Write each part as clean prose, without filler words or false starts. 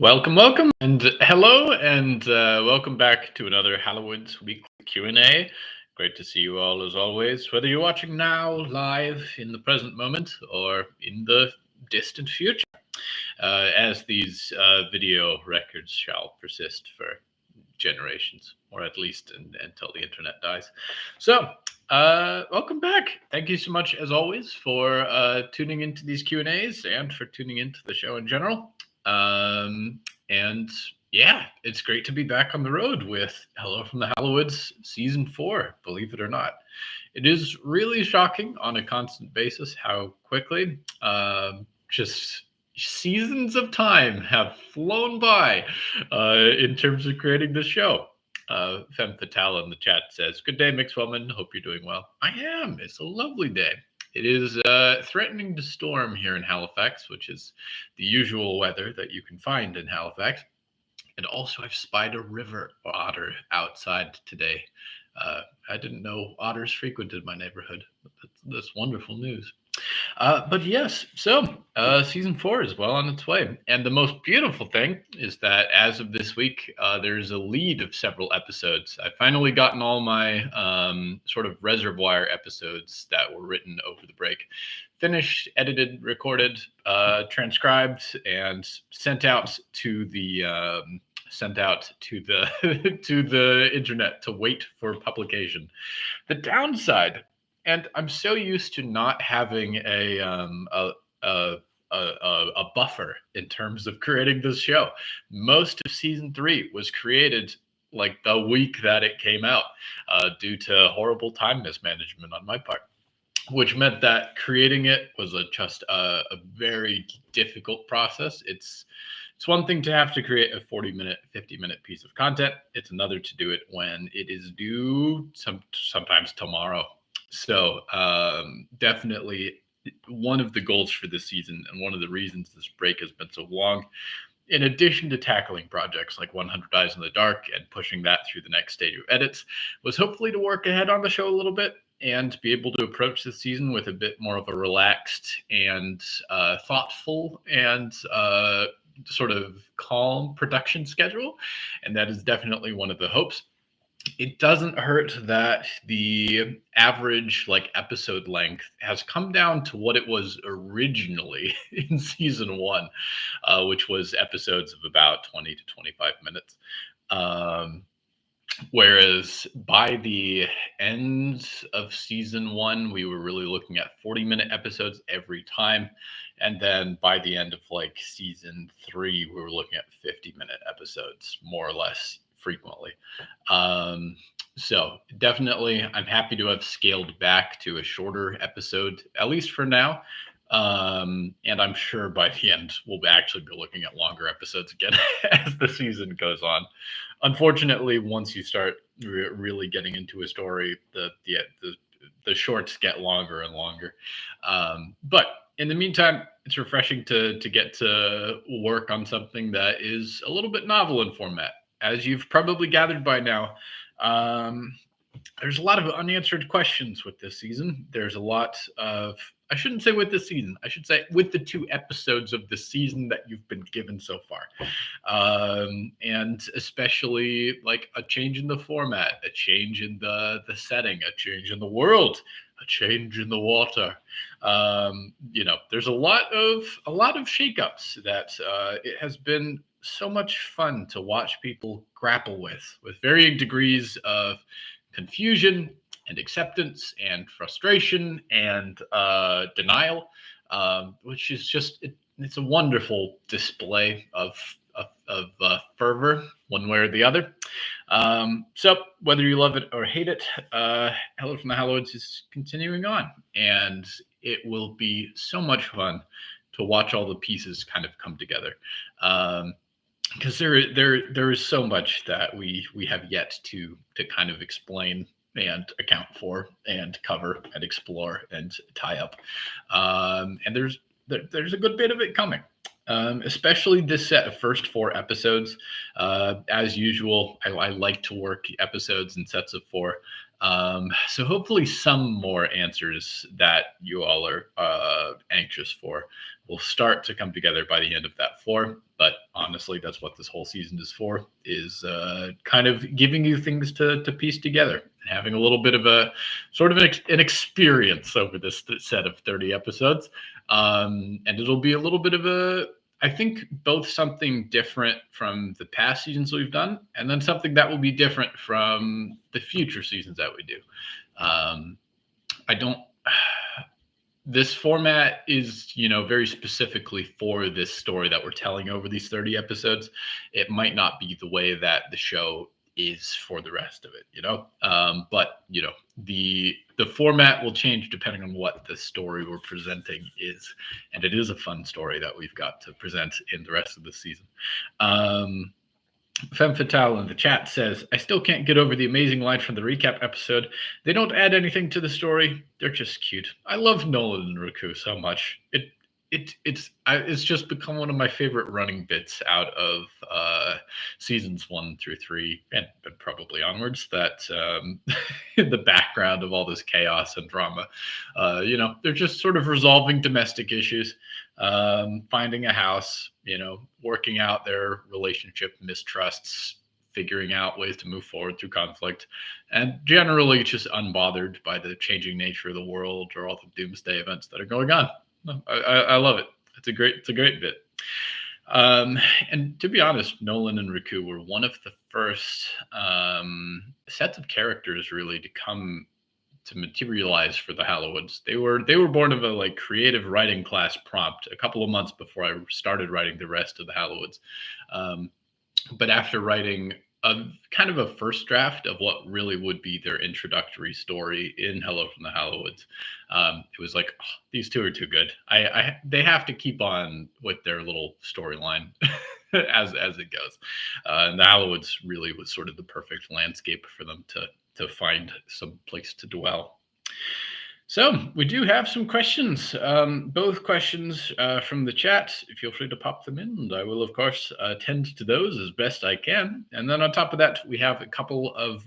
Welcome, and hello, and welcome back to another Hallowoods weekly Q&A. Great to see you all as always, whether you're watching now, live, in the present moment, or in the distant future, as these video records shall persist for generations, or at least until the internet dies. So, welcome back. Thank you so much, as always, for tuning into these Q&As and for tuning into the show in general. Um, and yeah, it's great to be back on the road with Hello from the Hallowoods Season 4, believe it or not. It is really shocking on a constant basis how quickly just seasons of time have flown by in terms of creating this show. Femme Fatale in the chat says, "Good day, Mixwellman. Hope you're doing well." I am. It's a lovely day. It is threatening to storm here in Halifax, which is the usual weather that you can find in Halifax. And also, I've spied a river otter outside today. I didn't know otters frequented my neighborhood. That's wonderful news. But yes, so season 4 is well on its way. And the most beautiful thing is that as of this week, there's a lead of several episodes. I've finally gotten all my sort of reservoir episodes that were written over the break finished, edited, recorded, transcribed, and sent out to the to the internet to wait for publication. The downside, and I'm so used to not having a, a buffer in terms of creating this show. Most of season 3 was created like the week that it came out, due to horrible time mismanagement on my part, which meant that creating it was just a very difficult process. It's one thing to have to create a 40-minute, 50-minute piece of content. It's another to do it when it is due sometimes tomorrow. So definitely one of the goals for this season, and one of the reasons this break has been so long, in addition to tackling projects like 100 Eyes in the Dark and pushing that through the next stage of edits, was hopefully to work ahead on the show a little bit and be able to approach the season with a bit more of a relaxed and thoughtful and sort of calm production schedule. And that is definitely one of the hopes. It doesn't hurt that the average episode length has come down to what it was originally in season 1, which was episodes of about 20 to 25 minutes. Whereas by the end of season 1, we were really looking at 40-minute episodes every time. And then by the end of season 3, we were looking at 50-minute episodes, more or less frequently. So definitely, I'm happy to have scaled back to a shorter episode, at least for now. And I'm sure by the end, we'll actually be looking at longer episodes again as the season goes on. Unfortunately, once you start really getting into a story, the shorts get longer and longer. But in the meantime, it's refreshing to get to work on something that is a little bit novel in format. As you've probably gathered by now, there's a lot of unanswered questions with this season. There's a lot of, I shouldn't say with this season, I should say with the 2 episodes of the season that you've been given so far. And especially a change in the format, a change in the setting, a change in the world, a change in the water. There's a lot of shakeups that it has been so much fun to watch people grapple with varying degrees of confusion and acceptance and frustration and denial, which is just it's a wonderful display of fervor, one way or the other. So whether you love it or hate it, Hello from the Hallowoods is continuing on, and it will be so much fun to watch all the pieces kind of come together. Because there is so much that we have yet to kind of explain and account for and cover and explore and tie up, and there's a good bit of it coming, especially this set of first 4 episodes. As usual, I like to work episodes in sets of 4. So hopefully some more answers that you all are anxious for will start to come together by the end of that 4. But honestly, that's what this whole season is for, is kind of giving you things to piece together and having a little bit of a sort of an experience over this set of 30 episodes. And it'll be a little bit of I think both something different from the past seasons we've done, and then something that will be different from the future seasons that we do. I don't. This format is, very specifically for this story that we're telling over these 30 episodes. It might not be the way that the show is for the rest of it. But the format will change depending on what the story we're presenting is, and it is a fun story that we've got to present in the rest of the season. Femme Fatale in the chat says, I still can't get over the amazing line from the recap episode. They don't add anything to the story. They're just cute. I love Nolan and Riku so much. It's just become one of my favorite running bits out of seasons 1 through 3 and probably onwards. That in the background of all this chaos and drama, they're just sort of resolving domestic issues, finding a house, working out their relationship mistrusts, figuring out ways to move forward through conflict, and generally just unbothered by the changing nature of the world or all the doomsday events that are going on. I love it. It's a great bit. And to be honest, Nolan and Riku were one of the first sets of characters really to materialize for the Hallowoods. They were born of a creative writing class prompt a couple of months before I started writing the rest of the Hallowoods. But after writing a kind of a first draft of what really would be their introductory story in Hello from the Hallowoods, it was like, oh, these two are too good. They have to keep on with their little storyline as it goes. And the Hallowoods really was sort of the perfect landscape for them to find some place to dwell. So we do have some questions, both questions from the chat. Feel free to pop them in, and I will, of course, attend to those as best I can. And then on top of that, we have a couple of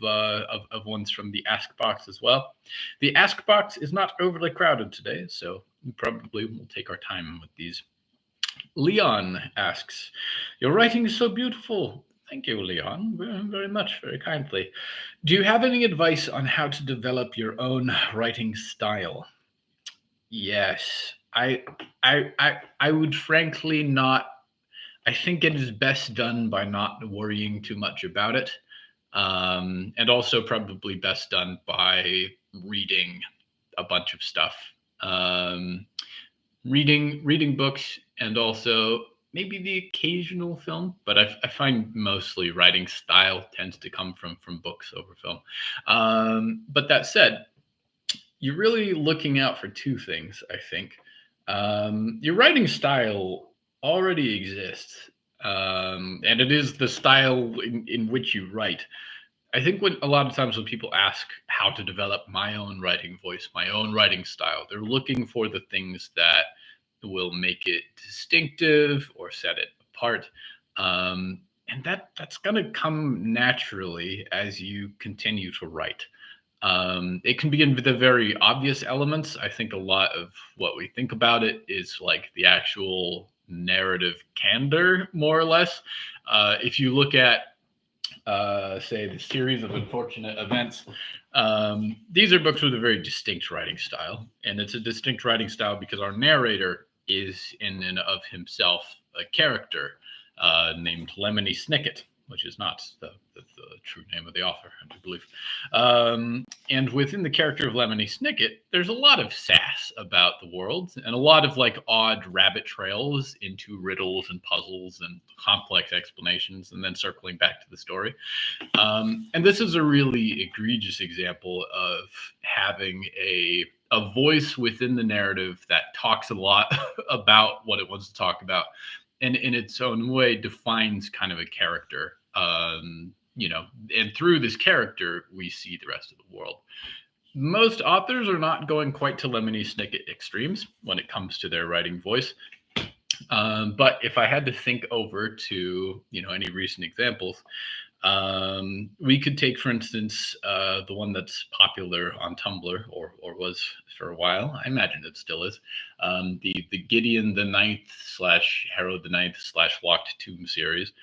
ones from the Ask Box as well. The Ask Box is not overly crowded today, so we probably will take our time with these. Leon asks, your writing is so beautiful. Thank you, Leon, very much, very kindly. Do you have any advice on how to develop your own writing style? Yes, I would frankly not. I think it is best done by not worrying too much about it, and also probably best done by reading a bunch of stuff, reading books, and also maybe the occasional film, but I find mostly writing style tends to come from books over film. But that said, you're really looking out for two things, I think. Your writing style already exists, and it is the style in which you write. I think a lot of times when people ask how to develop my own writing voice, my own writing style, they're looking for the things that will make it distinctive or set it apart. And that's going to come naturally as you continue to write. It can be in the very obvious elements. I think a lot of what we think about it is like the actual narrative candor, more or less. If you look at say the series of unfortunate events, these are books with a very distinct writing style, and it's a distinct writing style because our narrator is in and of himself a character named Lemony Snicket, which is not the true name of the author, I do believe. And within the character of Lemony Snicket, there's a lot of sass about the world and a lot of odd rabbit trails into riddles and puzzles and complex explanations, and then circling back to the story. And this is a really egregious example of having a voice within the narrative that talks a lot about what it wants to talk about, and in its own way defines kind of a character. And through this character, we see the rest of the world. Most authors are not going quite to Lemony Snicket extremes when it comes to their writing voice. But if I had to think over to, any recent examples, We could take, for instance, the one that's popular on Tumblr, or was for a while. I imagine it still is. The Gideon the Ninth slash Harold the Ninth slash Locked Tomb series.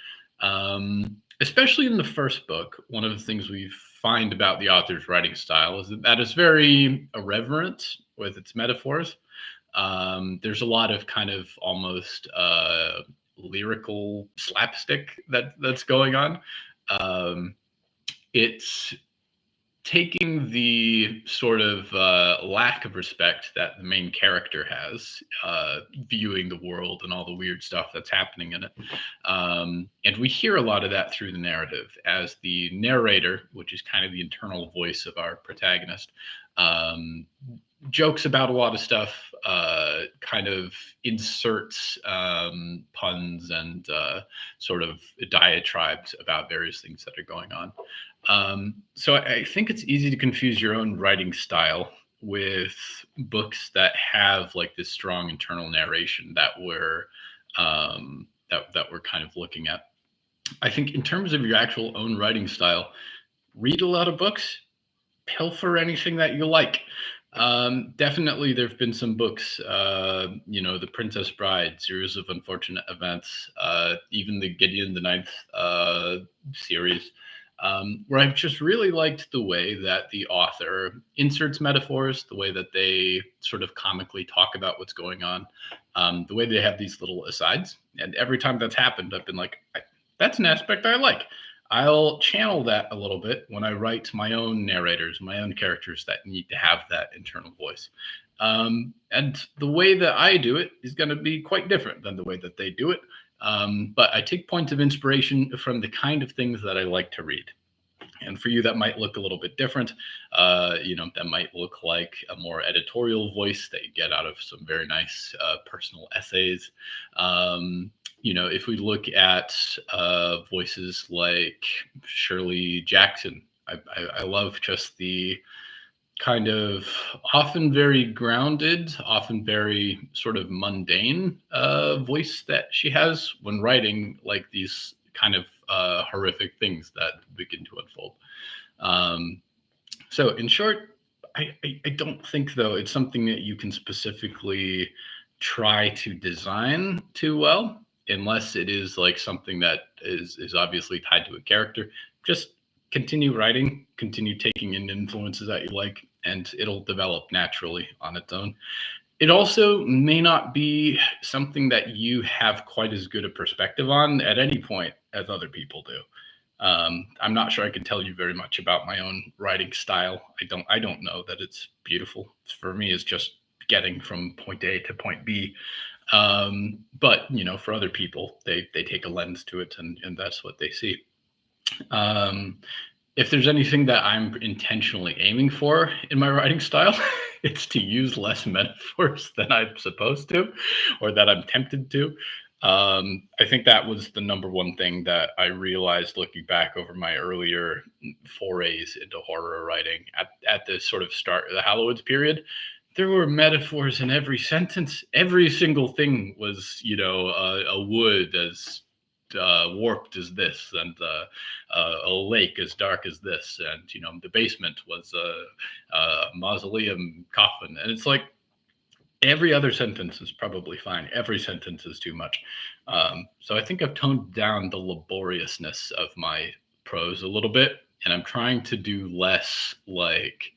Especially in the first book, one of the things we find about the author's writing style is that it's very irreverent with its metaphors. There's a lot of kind of almost lyrical slapstick that's going on. Um, it's taking the sort of lack of respect that the main character has, viewing the world and all the weird stuff that's happening in it. And we hear a lot of that through the narrative as the narrator, which is kind of the internal voice of our protagonist, um, jokes about a lot of stuff, kind of inserts puns and sort of diatribes about various things that are going on. So I think it's easy to confuse your own writing style with books that have like this strong internal narration that we're kind of looking at. I think in terms of your actual own writing style, read a lot of books, pilfer anything that you like. Definitely, there have been some books, The Princess Bride, Series of Unfortunate Events, even the Gideon the Ninth series, where I've just really liked the way that the author inserts metaphors, the way that they sort of comically talk about what's going on, the way they have these little asides. And every time that's happened, I've been like, that's an aspect I like. I'll channel that a little bit when I write my own narrators, my own characters that need to have that internal voice. And the way that I do it is going to be quite different than the way that they do it. But I take points of inspiration from the kind of things that I like to read. And for you, that might look a little bit different. That might look like a more editorial voice that you get out of some very nice personal essays. If we look at voices like Shirley Jackson, I love just the kind of often very grounded, often very sort of mundane voice that she has when writing like these kind of horrific things that begin to unfold. Um, so, in short, I don't think, though, it's something that you can specifically try to design too well, unless it is like something that is obviously tied to a character. Just continue writing, continue taking in influences that you like, and it'll develop naturally on its own. It also may not be something that you have quite as good a perspective on at any point as other people do. I'm not sure I can tell you very much about my own writing style. I don't know that it's beautiful. For me, it's just getting from point A to point B. But for other people, they take a lens to it, and that's what they see. Um, if there's anything that I'm intentionally aiming for in my writing style, it's to use less metaphors than I'm supposed to, or that I'm tempted to. I think that was the number one thing that I realized looking back over my earlier forays into horror writing at the sort of start of the Hallowoods period. There were metaphors in every sentence. Every single thing was, a wood as warped as this, and a lake as dark as this, and the basement was a mausoleum coffin, and it's like every other sentence is probably fine. Every sentence is too much. So I think I've toned down the laboriousness of my prose a little bit, and I'm trying to do less like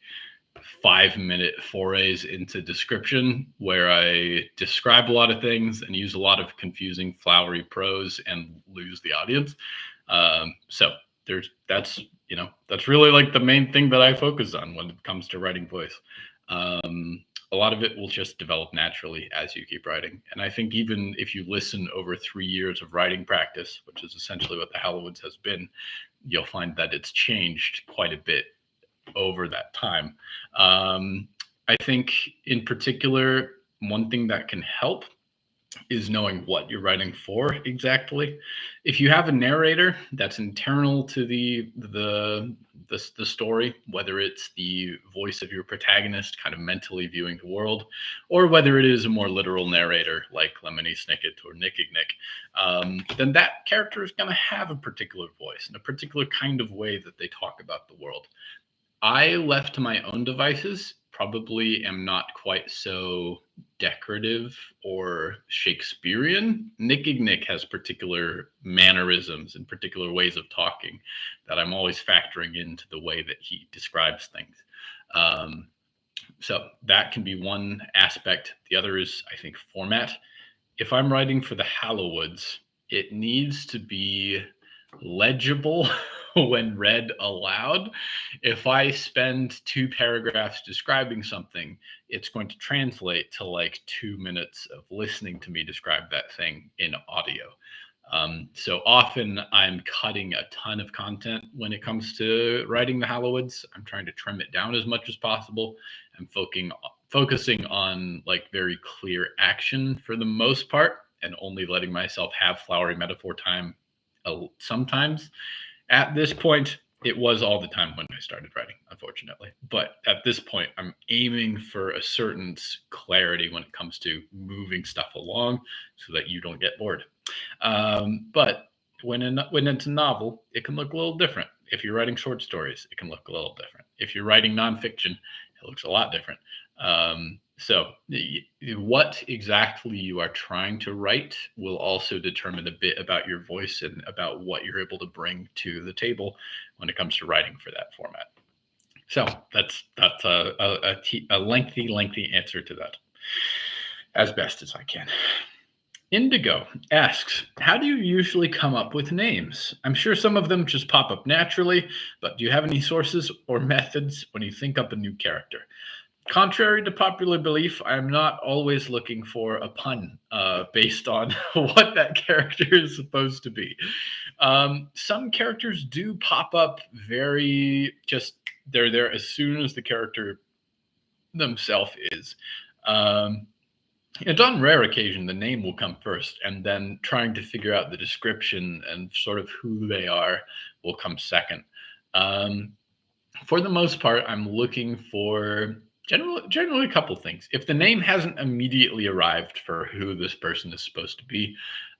5-minute forays into description where I describe a lot of things and use a lot of confusing, flowery prose and lose the audience. So that's really like the main thing that I focus on when it comes to writing voice. A lot of it will just develop naturally as you keep writing. And I think even if you listen over 3 years of writing practice, which is essentially what the Hallowoods has been, you'll find that it's changed quite a bit over that time. I think in particular, one thing that can help is knowing what you're writing for exactly. If you have a narrator that's internal to the story, whether it's the voice of your protagonist kind of mentally viewing the world, or whether it is a more literal narrator like Lemony Snicket or Nicky Nick, then that character is going to have a particular voice and a particular kind of way that they talk about the world. I, left to my own devices, probably am not quite so decorative or Shakespearean. Nick Nick has particular mannerisms and particular ways of talking that I'm always factoring into the way that he describes things. Um, so that can be one aspect. The other is, I think, format. If I'm writing for the Hallowoods, it needs to be legible when read aloud. If I spend 2 paragraphs describing something, it's going to translate to like 2 minutes of listening to me describe that thing in audio. So often I'm cutting a ton of content when it comes to writing the Hallowoods. I'm trying to trim it down as much as possible. I'm focusing on like very clear action for the most part, and only letting myself have flowery metaphor time sometimes. At this point, it was all the time when I started writing, unfortunately. But at this point, I'm aiming for a certain clarity when it comes to moving stuff along so that you don't get bored. But when it's a novel, it can look a little different. If you're writing short stories, it can look a little different. If you're writing nonfiction, it looks a lot different. So, what exactly you are trying to write will also determine a bit about your voice and about what you're able to bring to the table when it comes to writing for that format. So that's a lengthy answer to that, as best as I can. Indigo asks, how do you usually come up with names? I'm sure some of them just pop up naturally, but do you have any sources or methods when you think up a new character? Contrary to popular belief, I'm not always looking for a pun based on what that character is supposed to be. Some characters do pop up very just, they're there as soon as the character themselves is. It's on rare occasion the name will come first, and then trying to figure out the description and sort of who they are will come second. Um, for the most part, I'm looking for generally a couple things. If the name hasn't immediately arrived for who this person is supposed to be,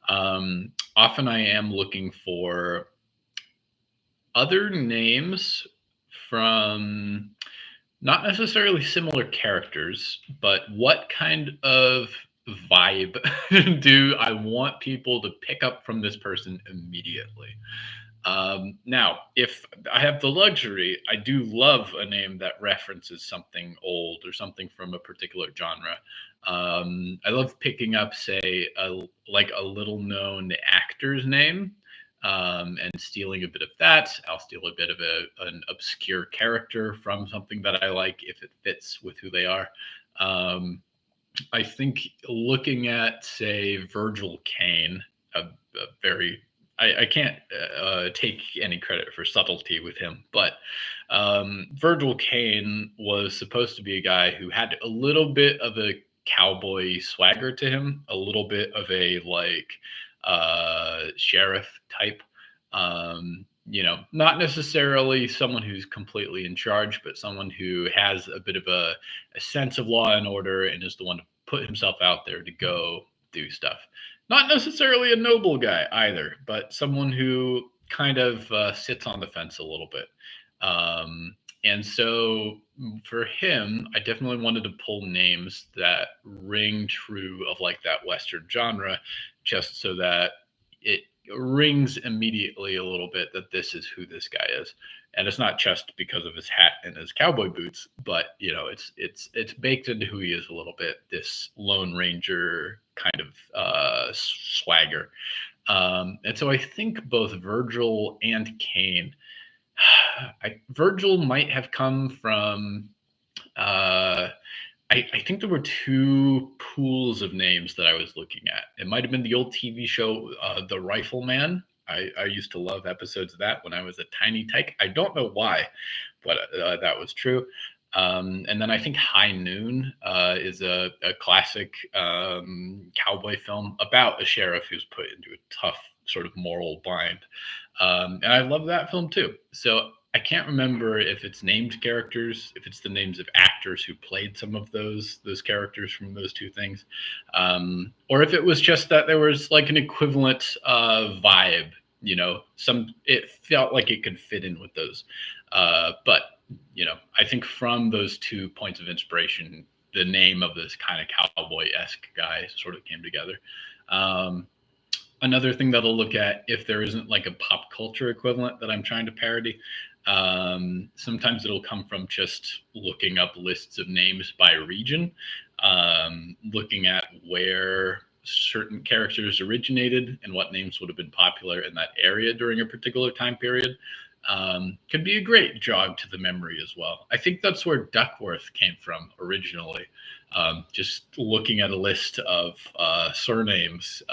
often I am looking for other names from not necessarily similar characters, but what kind of vibe do I want people to pick up from this person immediately? Now, if I have the luxury, I do love a name that references something old or something from a particular genre. I love picking up, say, like a little known actor's name, and stealing a bit of that. I'll steal a bit of an obscure character from something that I like if it fits with who they are. Um, I think looking at, say, Virgil Caine, a very I can't take any credit for subtlety with him, but Virgil Caine was supposed to be a guy who had a little bit of a cowboy swagger to him, a little bit of a like sheriff type. Not necessarily someone who's completely in charge, but someone who has a bit of a sense of law and order and is the one to put himself out there to go do stuff. Not necessarily a noble guy either, but someone who kind of sits on the fence a little bit. And so for him, I definitely wanted to pull names that ring true of like that Western genre, just so that it rings immediately a little bit that this is who this guy is. And it's not just because of his hat and his cowboy boots, but it's baked into who he is a little bit. This Lone Ranger kind of swagger, and so I think both Virgil and Caine. Virgil might have come from. I think there were 2 pools of names that I was looking at. It might have been the old TV show, The Rifleman. I used to love episodes of that when I was a tiny tyke. I don't know why, but that was true. And then I think High Noon is a classic cowboy film about a sheriff who's put into a tough sort of moral bind. And I love that film too. So I can't remember if it's named characters, if it's the names of actors who played some of those characters from those two things, or if it was just that there was like an equivalent vibe. Some it felt like it could fit in with those, but I think from those 2 points of inspiration, the name of this kind of cowboy-esque guy sort of came together. Um, Another thing that I'll look at if there isn't like a pop culture equivalent that I'm trying to parody. Sometimes it'll come from just looking up lists of names by region, looking at where certain characters originated and what names would have been popular in that area during a particular time period. Could be a great jog to the memory as well. I think that's where Duckworth came from originally. Just looking at a list of surnames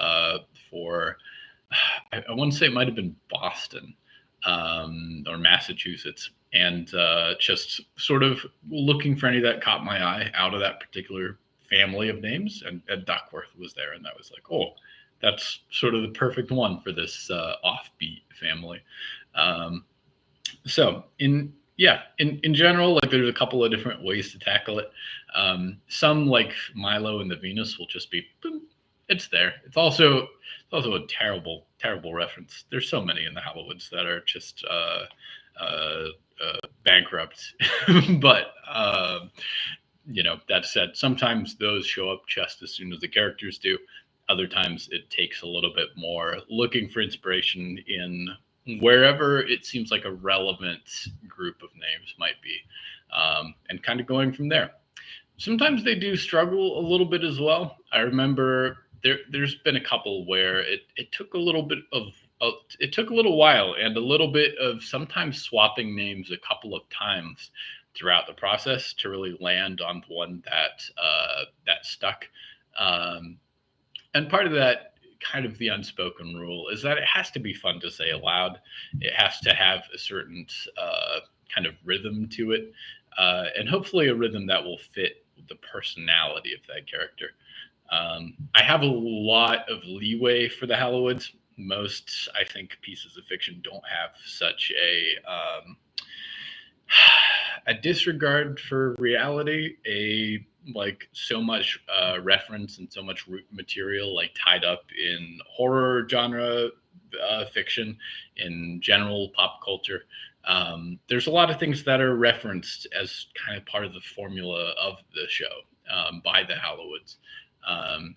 for, I want to say it might have been Boston or Massachusetts, and just sort of looking for any that caught my eye out of that particular family of names, and Duckworth was there, and that was like, oh, that's sort of the perfect one for this offbeat family. Um, so in general, like there's a couple of different ways to tackle it. Some like Milo and the Venus will just be boom, it's there. It's also a terrible reference. There's so many in the Hallowoods that are just uh, bankrupt. But that said, sometimes those show up just as soon as the characters do. Other times it takes a little bit more looking for inspiration in wherever it seems like a relevant group of names might be, and kind of going from there. Sometimes they do struggle a little bit as well. I remember there's been a couple where it took a little bit of it took a little while and a little bit of sometimes swapping names a couple of times throughout the process to really land on the one that stuck. Um, and part of that, kind of the unspoken rule, is that it has to be fun to say aloud. It has to have a certain kind of rhythm to it, and hopefully a rhythm that will fit the personality of that character. I have a lot of leeway for the Hallowoods. Most, I think, pieces of fiction don't have such a disregard for reality, a like so much reference and so much root material like tied up in horror genre fiction, in general pop culture. There's a lot of things that are referenced as kind of part of the formula of the show, by the Hallowoods. Um,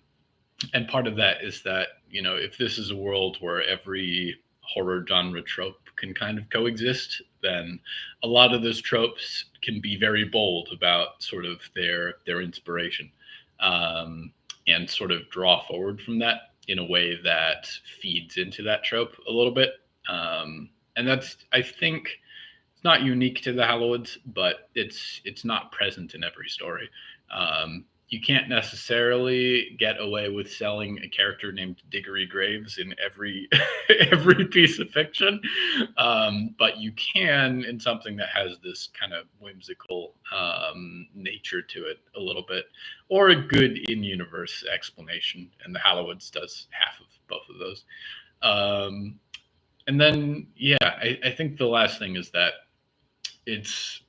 and part of that is that, if this is a world where every horror genre trope can kind of coexist, then a lot of those tropes can be very bold about sort of their inspiration, um, and sort of draw forward from that in a way that feeds into that trope a little bit. And that's, I think, it's not unique to the Hallowoods, but it's not present in every story. You can't necessarily get away with selling a character named Diggory Graves in every every piece of fiction, but you can in something that has this kind of whimsical nature to it a little bit, or a good in-universe explanation. And the Hallowoods does half of both of those. Um, and then, yeah, I think the last thing is that it's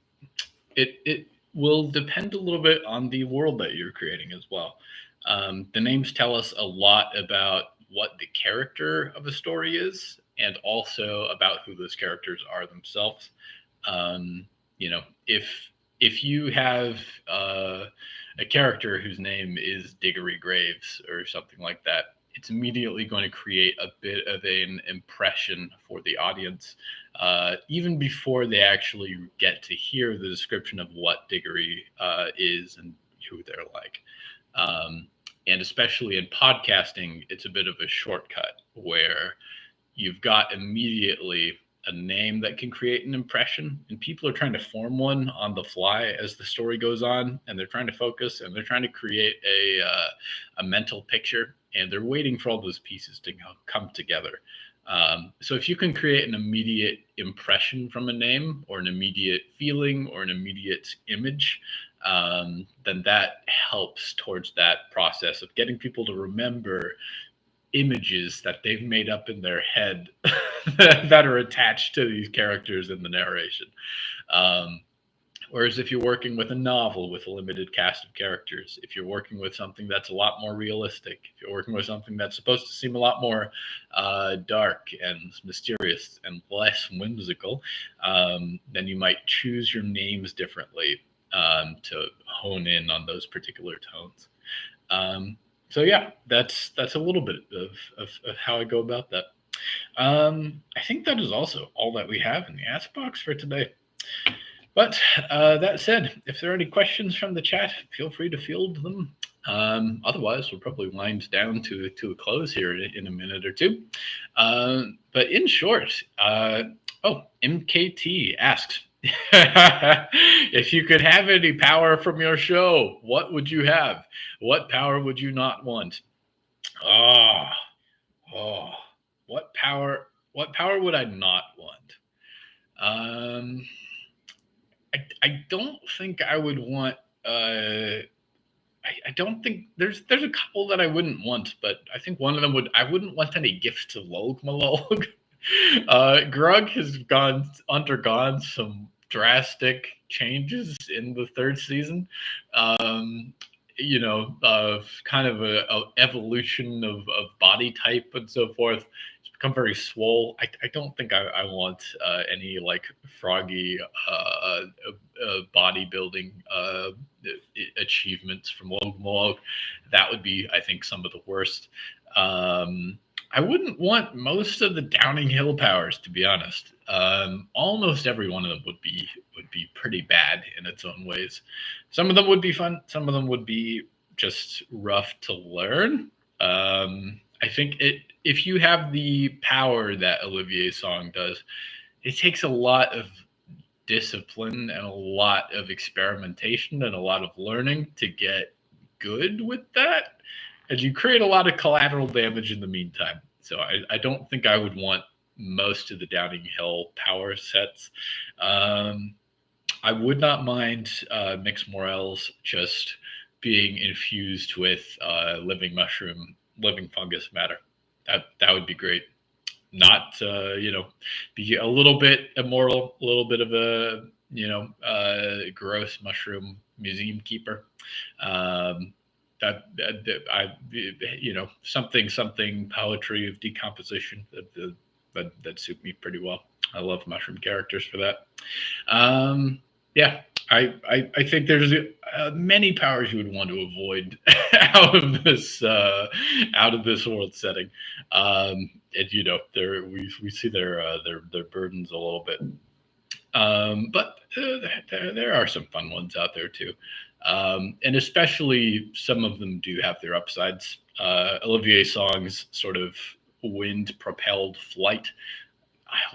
it will depend a little bit on the world that you're creating as well. The names tell us a lot about what the character of a story is, and also about who those characters are themselves. If you have a character whose name is Diggory Graves or something like that, it's immediately going to create a bit of an impression for the audience, even before they actually get to hear the description of what Diggory is and who they're like. Um, and especially in podcasting, it's a bit of a shortcut where you've got immediately a name that can create an impression, and people are trying to form one on the fly as the story goes on, and they're trying to focus and they're trying to create a mental picture, and they're waiting for all those pieces to come together. So if you can create an immediate impression from a name, or an immediate feeling, or an immediate image, then that helps towards that process of getting people to remember images that they've made up in their head that are attached to these characters in the narration. Um, Whereas if you're working with a novel with a limited cast of characters, if you're working with something that's a lot more realistic, if you're working with something that's supposed to seem a lot more dark and mysterious and less whimsical, then you might choose your names differently to hone in on those particular tones. Um, so yeah, that's a little bit of how I go about that. I think that is also all that we have in the Ask Box for today. But that said, if there are any questions from the chat, feel free to field them. Otherwise, we'll probably wind down to a close here in a minute or two. But in short, MKT asks, if you could have any power from your show, what would you have? What power would you not want? Oh, oh, what power? What power would I not want? I don't think I would want. I don't think there's a couple that I wouldn't want, but I think one of them would. I wouldn't want any gifts of Log Malog. Grug has undergone some drastic changes in the third season. Um, of kind of a evolution of body type and so forth. It's become very swole. I don't think I want any like froggy bodybuilding achievements from Log. That would be, I think, some of the worst. I wouldn't want most of the Downing Hill powers, to be honest. Almost every one of them would be pretty bad in its own ways. Some of them would be fun. Some of them would be just rough to learn. I think if you have the power that Olivier's song does, it takes a lot of discipline and a lot of experimentation and a lot of learning to get good with that. And you create a lot of collateral damage in the meantime. So I don't think I would want most of the Downing Hill power sets. I would not mind Mix Morels just being infused with living mushroom, living fungus matter. That would be great. Not be a little bit immoral, a little bit of a gross mushroom museum keeper. Something poetry of decomposition that suit me pretty well. I love mushroom characters for that. Yeah, I think there's many powers you would want to avoid out of this world setting. And there we see their burdens a little bit. But there are some fun ones out there too. And especially some of them do have their upsides. Olivier Song's sort of wind propelled flight.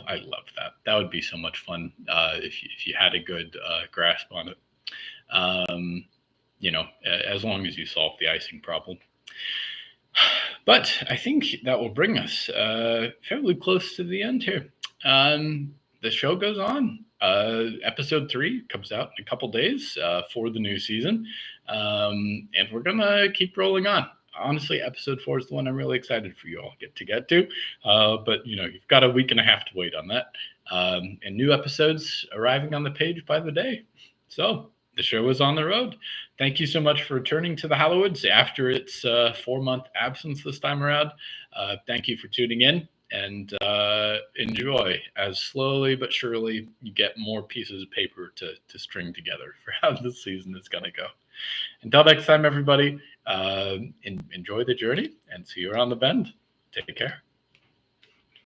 I love that. That would be so much fun if you had a good grasp on it. As long as you solve the icing problem. But I think that will bring us fairly close to the end here. The show goes on. Episode 3 comes out in a couple days for the new season. And we're going to keep rolling on. Honestly, episode 4 is the one I'm really excited for you all to get to. But, you've got a week and a half to wait on that. And new episodes arriving on the page by the day. So the show is on the road. Thank you so much for returning to the Hallowoods after its 4-month absence this time around. Thank you for tuning in. And enjoy as slowly but surely you get more pieces of paper to string together for how this season is going to go. Until next time, everybody, enjoy the journey and see you around the bend. Take care.